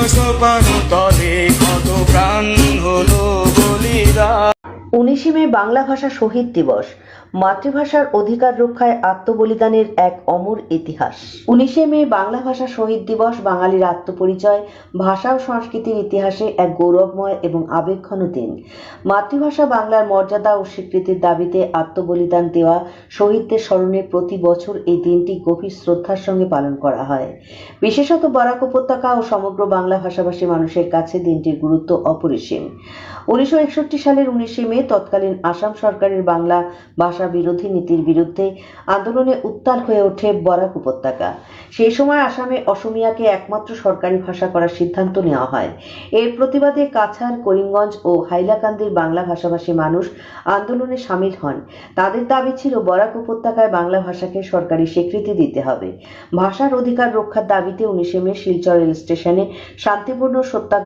সোপানো তলে কত প্রাণ হলো বলিদান। 19 মে বাংলা ভাষা শহীদ দিবস। মাতৃভাষার অধিকার রক্ষায় আত্মবলিদানের এক অমর ইতিহাস। 19 মে বাংলা ভাষা শহীদ দিবস বাঙালির আত্মপরিচয়, ভাষা ও সংস্কৃতির ইতিহাসে এক গৌরবময় এবং আবেগঘন দিন। মাতৃভাষা বাংলার মর্যাদা ও স্বীকৃতির দাবিতে আত্মবলিদান দেওয়া শহীদদের স্মরণে প্রতি বছর এই দিনটি গভীর শ্রদ্ধার সঙ্গে পালন করা হয়। বিশেষত বরাক উপত্যকা ও সমগ্র বাংলা ভাষাভাষী মানুষের কাছে দিনটির গুরুত্ব অপরিসীম। 1961 সালের 19 মে তৎকালীন আসাম সরকারের বাংলা ভাষা বিরোধী নীতির বিরুদ্ধে আন্দোলনে উত্তাল হয়ে ওঠে বরাক উপত্যকা। সেই সময় আসামে অসমীয়াকে একমাত্র সরকারি ভাষা করার সিদ্ধান্ত নেওয়া হয়। এর প্রতিবাদে কাছাড়, করিমগঞ্জ ও হাইলাকান্দির বাংলা ভাষাভাষী মানুষ আন্দোলনে সামিল হন। তাদের দাবি ছিল বরাক উপত্যকায় বাংলা ভাষাকে সরকারি স্বীকৃতি দিতে হবে। ভাষার অধিকার রক্ষার দাবিতে 19 মে শিলচর রেল স্টেশনে শান্তিপূর্ণ সত্যাগ্রহ